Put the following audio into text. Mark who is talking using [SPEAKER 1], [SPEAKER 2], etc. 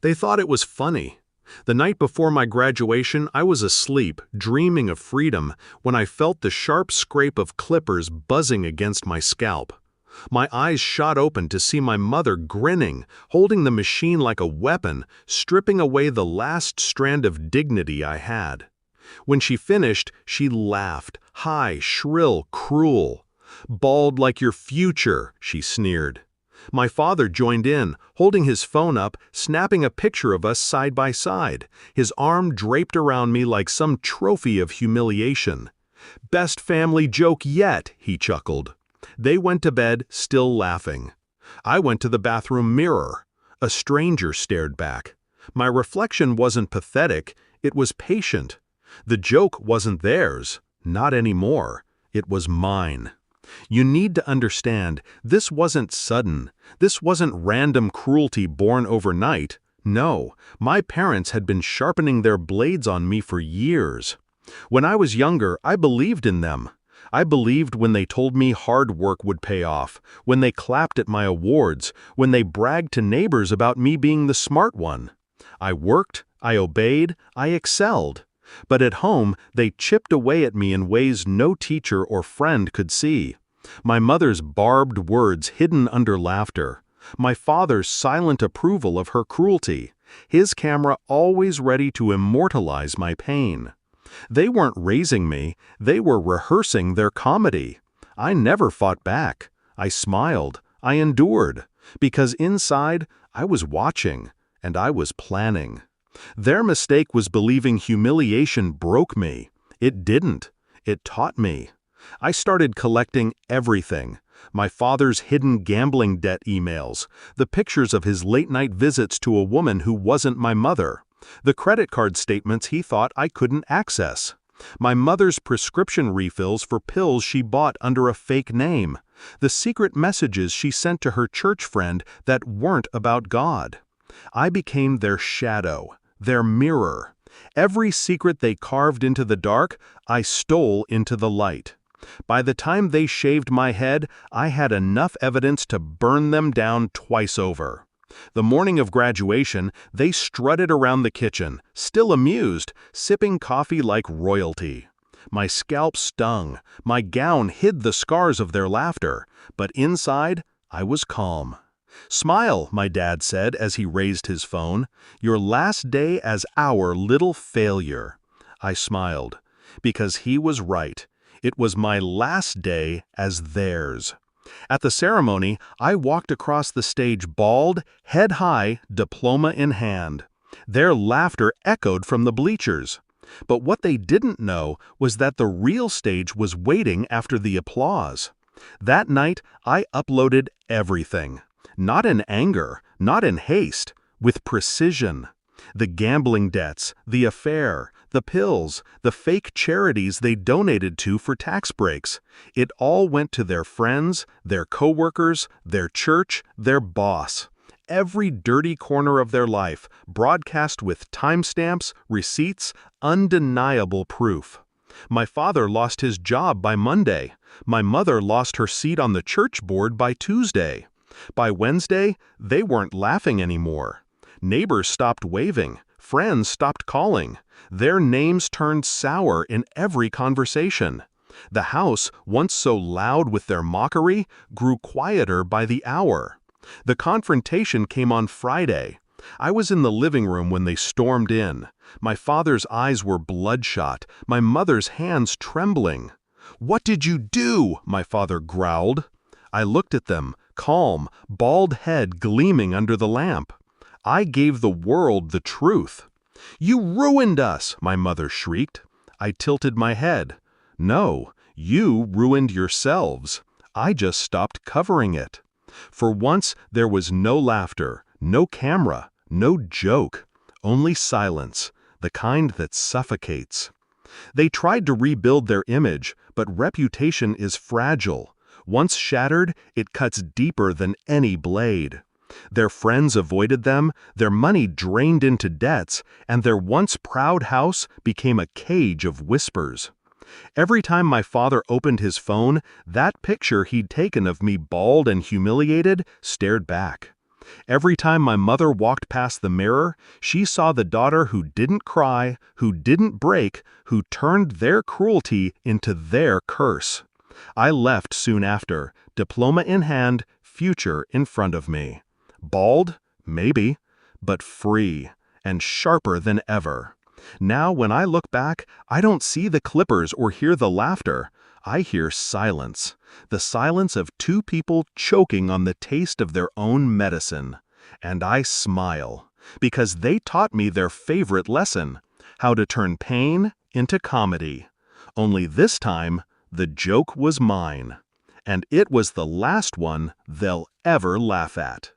[SPEAKER 1] They thought it was funny. The night before my graduation, I was asleep, dreaming of freedom, when I felt the sharp scrape of clippers buzzing against my scalp. My eyes shot open to see my mother grinning, holding the machine like a weapon, stripping away the last strand of dignity I had. When she finished, she laughed, high, shrill, cruel. "Bald like your future," she sneered. My father joined in, holding his phone up, snapping a picture of us side by side, his arm draped around me like some trophy of humiliation. "Best family joke yet," he chuckled. They went to bed, still laughing. I went to the bathroom mirror. A stranger stared back. My reflection wasn't pathetic, it was patient. The joke wasn't theirs, not anymore. It was mine. You need to understand, this wasn't sudden. This wasn't random cruelty born overnight. No, my parents had been sharpening their blades on me for years. When I was younger, I believed in them. I believed when they told me hard work would pay off, when they clapped at my awards, when they bragged to neighbors about me being the smart one. I worked, I obeyed, I excelled. But at home, they chipped away at me in ways no teacher or friend could see. My mother's barbed words hidden under laughter. My father's silent approval of her cruelty. His camera always ready to immortalize my pain. They weren't raising me, they were rehearsing their comedy. I never fought back. I smiled. I endured. Because inside, I was watching, and I was planning. Their mistake was believing humiliation broke me. It didn't. It taught me. I started collecting everything. My father's hidden gambling debt emails, the pictures of his late-night visits to a woman who wasn't my mother, the credit card statements he thought I couldn't access, my mother's prescription refills for pills she bought under a fake name, the secret messages she sent to her church friend that weren't about God. I became their shadow, their mirror. Every secret they carved into the dark, I stole into the light. By the time they shaved my head, I had enough evidence to burn them down twice over. The morning of graduation, they strutted around the kitchen, still amused, sipping coffee like royalty. My scalp stung, my gown hid the scars of their laughter, but inside, I was calm. "Smile," my dad said as he raised his phone. "Your last day as our little failure." I smiled, because he was right. It was my last day as theirs. At the ceremony, I walked across the stage bald, head high, diploma in hand. Their laughter echoed from the bleachers. But what they didn't know was that the real stage was waiting after the applause. That night, I uploaded everything. Not in anger, not in haste, with precision. The gambling debts, the affair, the pills, the fake charities they donated to for tax breaks. It all went to their friends, their coworkers, their church, their boss. Every dirty corner of their life, broadcast with timestamps, receipts, undeniable proof. My father lost his job by Monday. My mother lost her seat on the church board by Tuesday. By Wednesday, they weren't laughing anymore. Neighbors stopped waving. Friends stopped calling. Their names turned sour in every conversation. The house, once so loud with their mockery, grew quieter by the hour. The confrontation came on Friday. I was in the living room when they stormed in. My father's eyes were bloodshot, my mother's hands trembling. "What did you do?" my father growled. I looked at them, calm, bald head gleaming under the lamp. I gave the world the truth. "You ruined us!" my mother shrieked. I tilted my head. "No, you ruined yourselves. I just stopped covering it." For once, there was no laughter, no camera, no joke, only silence, the kind that suffocates. They tried to rebuild their image, but reputation is fragile. Once shattered, it cuts deeper than any blade. Their friends avoided them, their money drained into debts, and their once proud house became a cage of whispers. Every time my father opened his phone, that picture he'd taken of me bald and humiliated stared back. Every time my mother walked past the mirror, she saw the daughter who didn't cry, who didn't break, who turned their cruelty into their curse. I left soon after, diploma in hand, future in front of me. Bald? Maybe, but free, and sharper than ever. Now when I look back, I don't see the clippers or hear the laughter. I hear silence. The silence of two people choking on the taste of their own medicine. And I smile, because they taught me their favorite lesson, how to turn pain into comedy. Only this time, the joke was mine. And it was the last one they'll ever laugh at.